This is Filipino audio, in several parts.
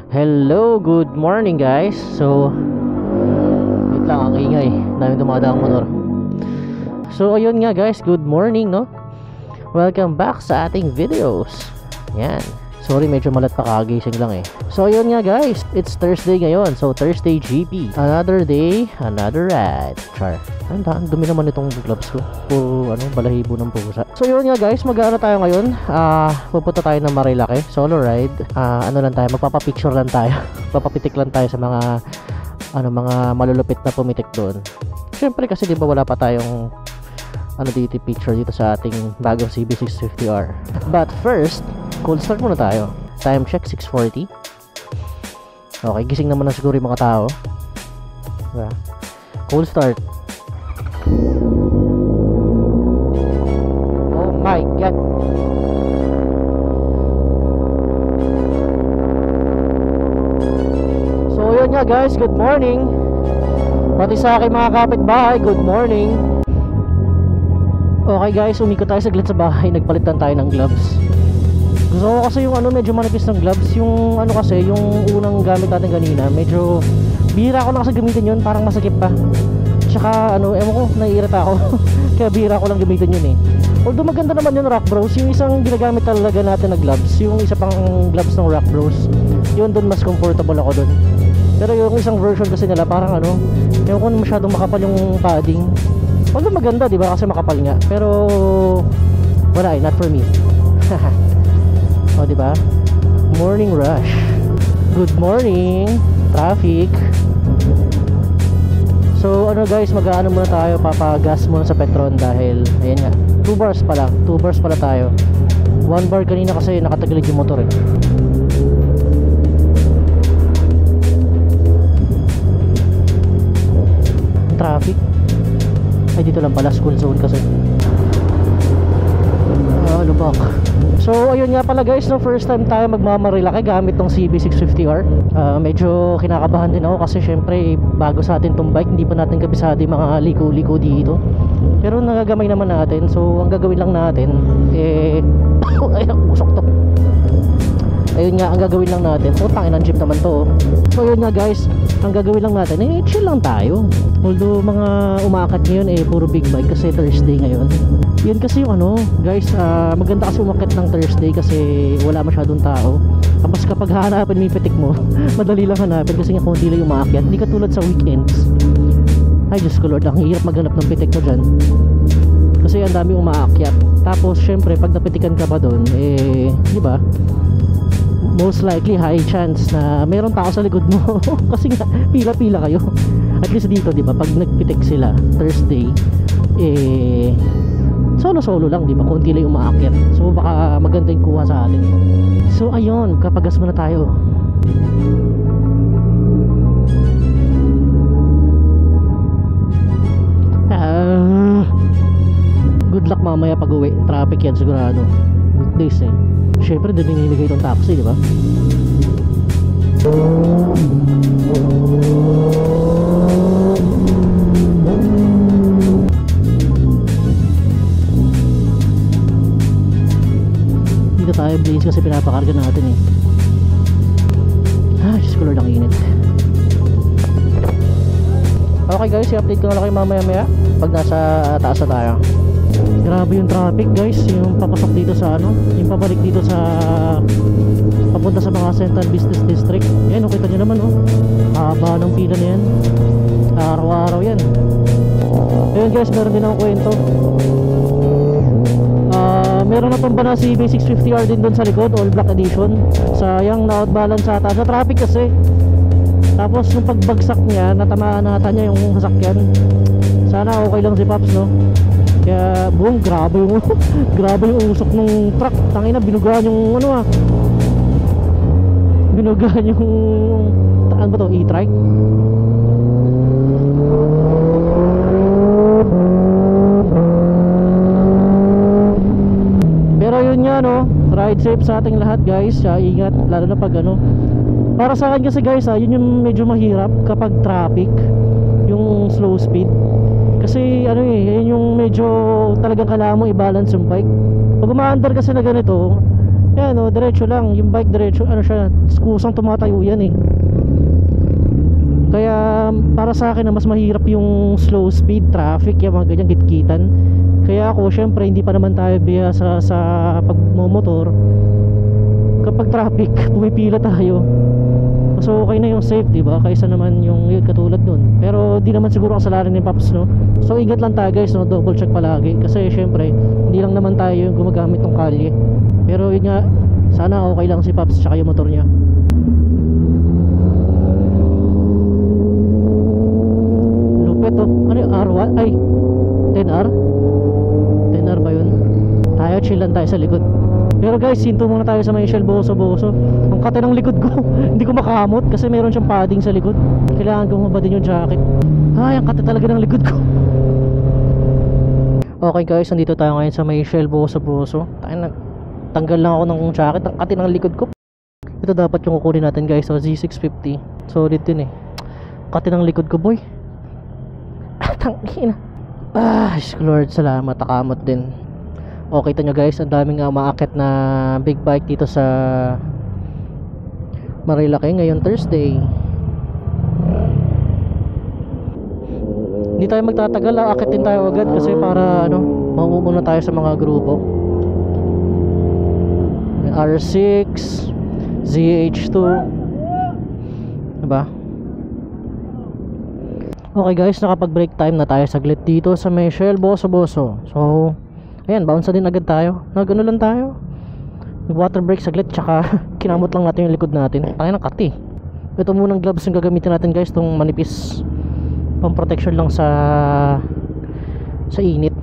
Hello, good morning guys. So, wait lang, ang ingay. Daming dumadaang motor. So, ayun nga guys, good morning, no? Welcome back sa ating videos. Yan. Sorry, medyo malat pa kagising lang eh. So, ayun nga guys, it's Thursday ngayon. So, Thursday GP. Another day, another ride. Char. Ang dumi naman itong gloves ko. Puro, balahibo ng pusa. So, ayun nga guys, mag-ano tayo ngayon? Pupunta tayo ng Marilake. Solo ride. Lang tayo, magpapapicture lang tayo. Papapitik lang tayo sa mga, mga malulupit na pumitik doon. Siyempre kasi diba wala pa tayong dito picture dito sa ating bagong CB650R. But first, cold start muna tayo. Time check 6:40. Okay, gising naman na siguro yung mga tao. Diba? Cold start. Oh my god. So yun nga guys, good morning. Pati sa aking mga kapitbahay, good morning. Okay guys, umikot tayo saglit sa bahay. Nagpalitan tayo ng gloves. Gusto ko kasi yung medyo manipis ng gloves. Yung kasi, yung unang gamit natin kanina, medyo bihira ko lang kasi gamitin yun. Parang masakit pa. Tsaka ewan ko, naiirita ako. Kaya bihira ko lang gamitin yun eh. Although maganda naman yun, Rock Bros. Yung isang ginagamit talaga natin na gloves, yung isa pang gloves ng Rock Bros, yun doon mas comfortable ako doon. Pero yung isang version kasi nila, parang ewan ko, masyadong makapal yung padding. Although maganda, di ba? Kasi makapal nga. Pero wala not for me. O, di ba? Morning rush. Good morning. Traffic. So, guys, mag-aano muna tayo, papagas muna sa Petron dahil ayan nga, 2 bars pa lang. 2 bars pala tayo. 1 bar kanina kasi nakatagilid yung motor eh. Traffic. Ay, dito lang pala, school zone kasi. Lubak. So, ayun nga pala guys, no, first time tayo magmamarilake gamit tong CB650R. Medyo kinakabahan din ako kasi syempre, bago sa atin tong bike, hindi pa natin kabisado yung mga liko-liko dito. Pero nagagamay naman natin. So, ang gagawin lang natin, ay, usok to. Ayun nga, ang gagawin lang natin, tangin ng jeep naman to. So yun nga guys, ang gagawin lang natin, chill lang tayo. Although mga umaakit ngayon puro big bike kasi Thursday ngayon. Yun kasi yung guys, maganda kasi umakit ng Thursday kasi wala masyadong tao. Tapos kapag hahanapin mo yung pitik mo, madali lang hanapin kasi nga kung hindi lang yung umaakyat. Hindi katulad sa weekends. Ay Diyos ko Lord, ang hirap maghanap ng pitik mo dyan kasi ang dami umaakyat. Tapos syempre pag napitikan ka ba doon, di ba, most likely high chance na meron tao sa likod mo. Kasi nga pila-pila kayo. At least dito, di ba, pag nagpitik sila Thursday, solo-solo lang, di ba, konti lang yung umaakyat. So baka maganda yung kuha sa atin. So ayun, kapagas muna tayo. Good luck mamaya pag uwi. Traffic yan sigurado. Weekdays syempre din ninimigay itong taxi, di ba? Dito tayo blaze kasi pinapakarga natin Diyos ko Lord, ang init. Okay guys, i-update ko na lang kayo mamaya pag nasa taas na tayo. Grabe yung traffic guys, yung papasok dito sa yung pabalik dito sa papunta sa mga Central Business District. Yan, kita nyo naman haba ng pila na yan. Araw-araw yan. Ayun guys, meron din akong kwento. Meron na pang na CB650R din doon sa likod, all black edition. Sayang, na-outbalance ata sa traffic kasi. Tapos yung pagbagsak niya, natamaan nata niya yung sasakyan. Sana okay lang si Pops, no? Kaya boom, grabe yung grabe yung usok ng truck. Tangina, binugahan yung binugahan yung ba to, e-trike. Pero yun nga ride safe sa ating lahat guys. Ingat, lalo na pag para sa akin kasi guys, yun yung medyo mahirap kapag traffic, yung slow speed. Kasi yun yung medyo talagang kailangan mo i-balance yung bike. Pag umaandar kasi na ganito, Yan o, diretso lang. Yung bike diretso, ano siya, kusang tumatayo yan eh. Kaya para sa akin na mas mahirap yung slow speed, traffic, yung mga ganyan gitgitan. Kaya ako, syempre hindi pa naman tayo bihasa sa pagmomotor. Kapag traffic, pumipila tayo. So okay na yung safe, diba? Kaysa naman yung yun, katulad nun. Pero di naman siguro kasalanan ni Paps, no? So ingat lang tayo guys, no? Double check palagi. Kasi syempre, hindi lang naman tayo yung gumagamit ng kalye. Pero yun nga, sana okay lang si Paps tsaka yung motor niya. Lupit oh. Ano yung R1? Ay, 10R? 10R ba yun? Tayo, chill lang tayo sa likod. Pero guys, hinto muna tayo sa may Shell Boso. Ang kate ng likod ko. Hindi ko makahamot kasi meron siyang padding sa likod. Kailangan ko mabadin yung jacket. Ay, ang kate talaga ng likod ko. Okay guys, nandito tayo ngayon sa may Shell Boso. Tanggal lang ako ng jacket. Ang kate ng likod ko. Ito dapat yung kukunin natin guys. So Z650. Solid din eh. Kate ng likod ko boy. Tangina. Lord, salamat. Takamot din. Okay, kita nyo guys, ang daming umaakit na big bike dito sa Marilaki ngayon Thursday. Hindi tayo magtatagal, aakit din tayo agad kasi para ano, maumuna tayo sa mga grupo. R6, ZH2, diba? Okay guys, nakapag break time na tayo saglit dito sa may Shell Boso. So ayan, bounce na din agad tayo. Nagano lang tayo. Water break saglit, tsaka kinamot lang natin yung likod natin. Tayo ng kati. Ito munang gloves yung gagamitin natin guys, itong manipis, pang protection lang sa init.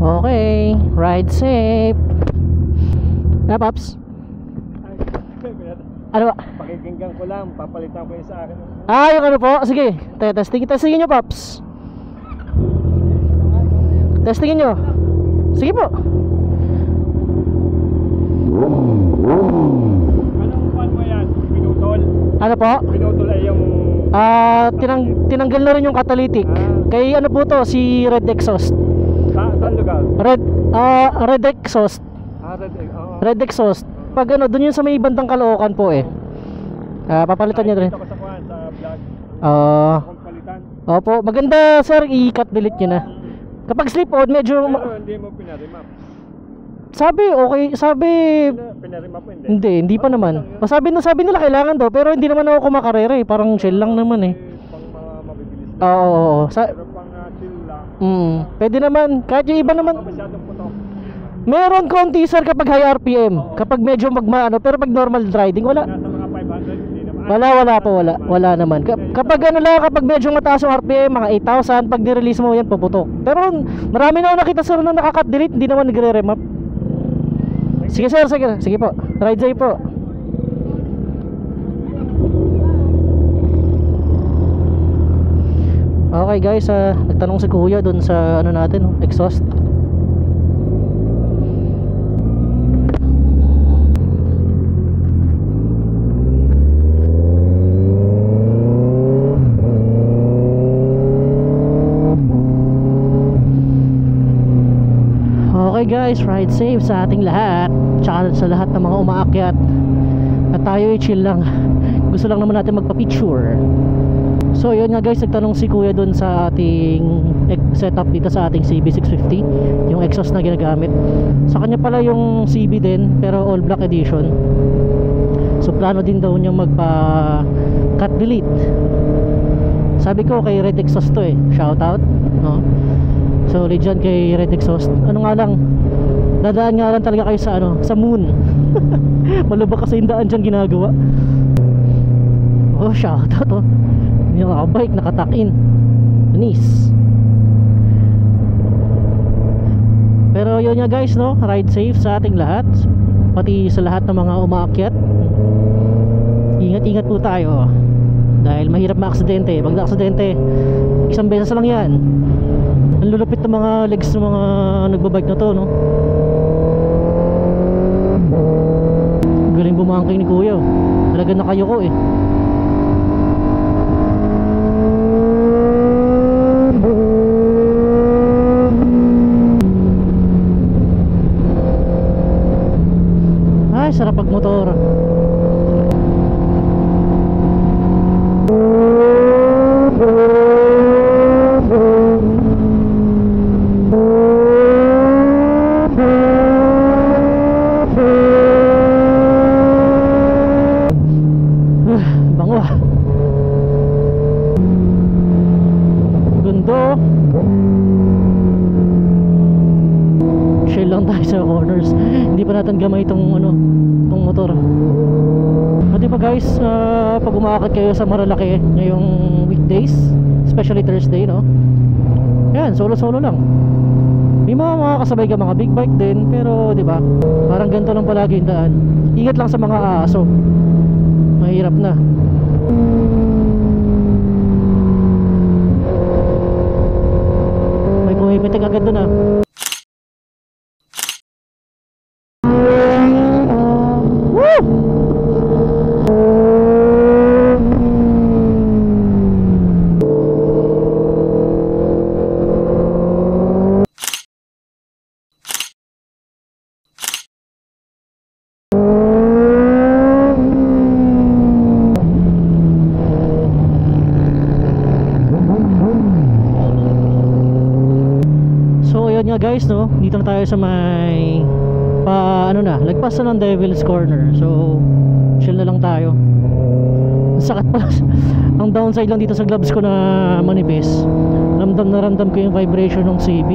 Okay, ride safe. Paps. Ano ba? Pakikinggan ko lang, papalitan ko yung sa akin. Yung ano po? Sige, testingin nyo Paps. Testingin nyo. Sige po. Anong fan mo yan? Pinutol? Ano po? Pinutol ay yung... Tinanggal na rin yung catalytic. Kay ano po to? Si Red Exhaust. Saan lugar? Red Exhaust. Oo. Red Exhaust. Pag ano, dun yun sa may bandang Caloocan po eh. Papalitan niya rin. Ito ko sa kuhan, sa vlog. Kung palitan. Opo, maganda sir, i-cut delete nyo na. Kapag slip on, medyo... Pero hindi mo pinarimap. Sabi, okay, Pinarimap mo hindi? Hindi pa naman. Sabi nila kailangan daw, pero hindi naman ako kumakarere eh. Parang chill lang naman eh. Pang mabibilis. Oo. Pero pang chill lang. Pwede naman, kahit yung iba naman. Masyadong putok. Meron konti sir kapag high RPM. Kapag medyo magmaano, pero pag normal riding, wala. Nasa mga 500, hindi naman. Wala naman. Kapag ano lang, kapag medyo mataas yung RPM, mga 8,000, pag ni-release mo yan, puputok. Pero marami na ako nakita sir na nakakat delete, hindi naman nagre-remap. Sige sir, sige po. Ride safe po. Okay guys, nagtanong si kuya dun sa ano natin, exhaust. Okay guys, ride safe sa ating lahat, tsaka sa lahat ng mga umaakyat. At tayo ay chill lang. Gusto lang naman natin magpa-picture. So yun nga guys, nagtanong si kuya dun sa ating setup dito sa ating CB650, yung exhaust na ginagamit. Sa kanya pala yung CB din, pero all black edition. So plano din daw niya magpa-cut delete. Sabi ko kay Red Exhaust to eh, shout out, no? So legend kay Red Exhaust. Ano nga lang, dadaan nga lang talaga kayo sa ano, sa moon. Malubak kasi yung daan dyan ginagawa. Oh, shout out oh. Yung bike nakatakin. Nice. Pero yun nga guys, no, ride safe sa ating lahat, pati sa lahat ng mga umaakyat. Ingat-ingat po tayo dahil mahirap maaksidente. Pag na-aksidente, isang beses lang yan. Ang lulupit ng mga legs ng mga nagbabike na to, no? Galing bumangking ni kuya. Talaga na kayo ko eh. sarap pagmotor. Bango ah. Gundo. Chill lang tayo sa corners. Hindi pa natin gamay itong motor. At di ba guys, pag umakakit kayo sa Marilaki ngayong weekdays, especially Thursday, no? Yan, solo-solo lang. May mga kasabay ka mga big bike din, pero di ba? Parang ganito lang palagi yung daan. Ingat lang sa mga aso. Mahirap na. May pumipitik agad dun ah. So ayun nga guys, no, dito na tayo sa may lagpas na ng Devil's Corner. So chill na lang tayo. Ang sakit pala. Ang downside lang dito sa gloves ko na manipis. Ramdam na ramdam ko yung vibration ng CB.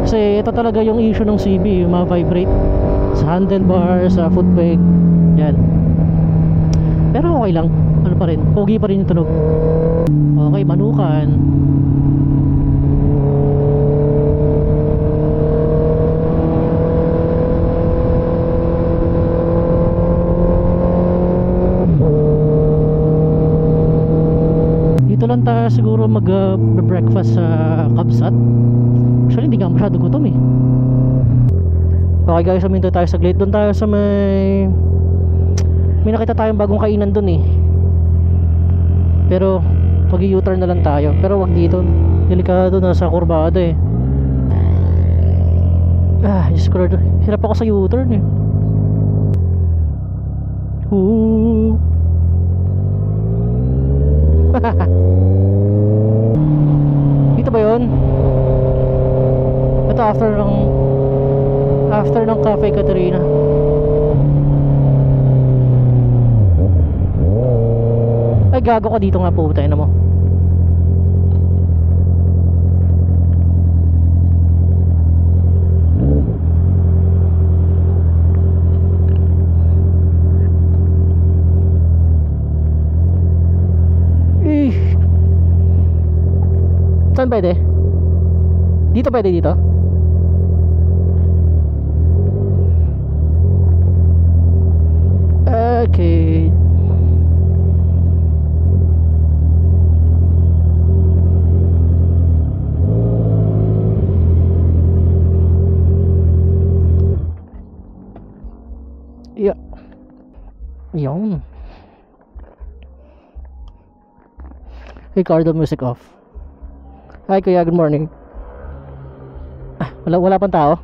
Kasi ito talaga yung issue ng CB, yung ma-vibrate sa handlebar, sa foot peg. Yan. Pero okay lang. Ano pa rin, pogi pa rin yung tunog. Okay, Manukan. Dito lang tayo siguro mag-breakfast sa Kabsat. Actually hindi ka masyado gutom eh. Okay guys, suminto tayo saglit. Doon tayo sa may nakita tayong bagong kainan doon eh. Pero mag-u-turn na lang tayo. Pero wag dito, delikado na sa kurbada eh. Diyos ko Lord, hirap ako sa u-turn eh. Dito ba yun? Ito after ng Cafe Caterina. Ay gago ka dito nga po, tayo na mo. Saan pwede? Dito pwede dito? Okay. Yeah. Yun. Ricardo music off. Hi kuya, good morning. Wala pang tao.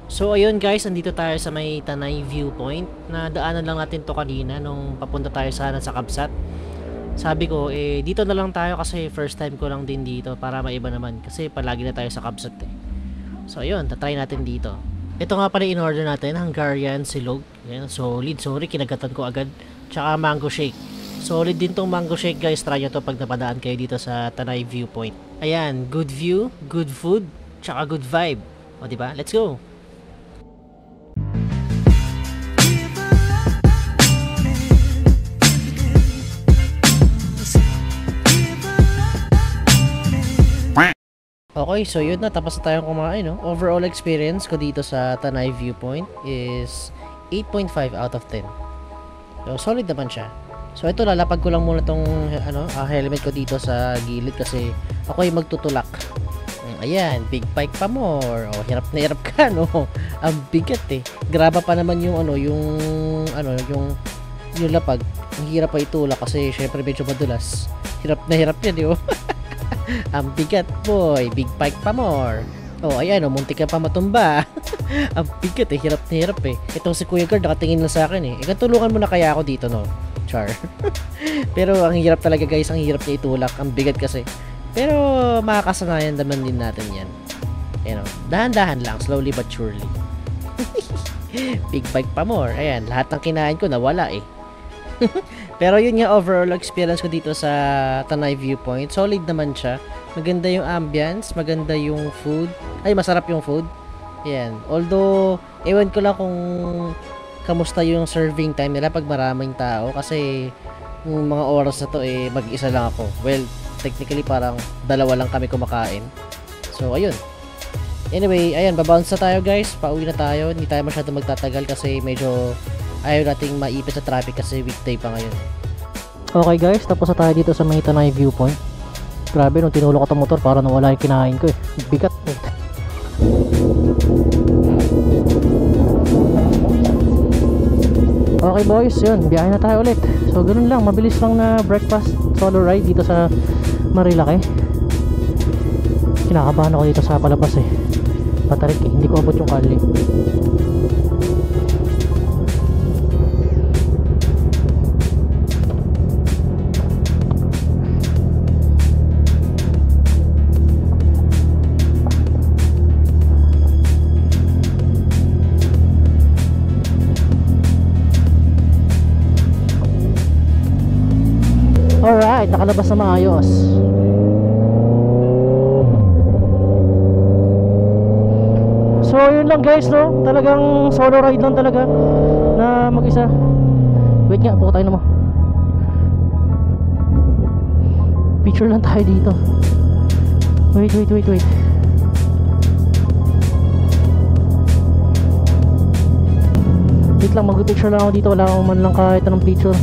So ayun guys, andito tayo sa may Tanay Viewpoint. Na daanan lang natin to kanina nung papunta tayo sana sa Kabsat. Sabi ko dito na lang tayo kasi first time ko lang din dito para maiba naman kasi palagi na tayo sa Kabsat eh. So ayun, tatry natin dito. Ito nga pala in order natin, Hungarian silog. Ayan, solid, sorry kinagatan ko agad. Tsaka mango shake. Solid din tong mango shake guys, try nyo to pag napadaan kayo dito sa Tanay Viewpoint. Ayan, good view, good food, tsaka good vibe. O diba? Let's go! Okay, so yun na, tapos na tayong kumain, no? Overall experience ko dito sa Tanay Viewpoint is 8.5 out of 10. So, solid naman siya. So ito, lalapag ko lang muna tong helmet ko dito sa gilid kasi ako ay magtutulak. Ayan, big bike pa more. Oh, hirap na hirap ka, no? Ang bigat eh. Graba pa naman yung yung lapag. Ang hirap pa itulak kasi syempre medyo madulas. Hirap na hirap yan, di ba? Ang bigat, boy. Big bike pa more. Oh, ayan, oh, muntik ka pa matumba. Ang bigat eh, hirap na hirap eh. Itong si Kuya Guard nakatingin lang sa akin eh. Ikaw, tulungan mo na kaya ako dito, no? Char. Pero ang hirap talaga guys, ang hirap niya itulak. Ang bigat kasi. Pero makakasanayan naman din natin yan. Ayan, oh, dahan-dahan lang, slowly but surely. Big bike pa more. Ayan, lahat ng kinain ko nawala eh. Pero yun nga, overall experience ko dito sa Tanay Viewpoint, solid naman siya. Maganda yung ambience, maganda yung food. Ay, masarap yung food. Ayan. Although, ewan ko lang kung kamusta yung serving time nila pag maraming tao. Kasi, yung mga oras na to, eh, mag-isa lang ako. Well, technically, parang dalawa lang kami kumakain. So, ayun. Anyway, ayan, babounce na tayo guys. Pauwi na tayo. Hindi tayo masyado magtatagal kasi medyo ayaw nating maipit sa traffic kasi weekday pa ngayon. Okay guys, tapos na tayo dito sa may Tanay Viewpoint. Grabe, nung tinulok ko itong motor para nawala yung kinain ko eh. Bigat eh. Okay boys, yun, biyahe na tayo ulit. So ganun lang, mabilis lang na breakfast solo ride dito sa Marilaki. Kinakabahan ako dito sa palabas eh. Patarik eh, hindi ko abot yung kali. Alright, nakalabas na maayos. So yun lang guys, no? Talagang solo ride lang talaga na mag-isa. Wait nga, buka tayo na mo. Picture lang tayo dito. Wait. Wait lang, mag-picture lang ako dito. Wala akong man lang kahit anong picture.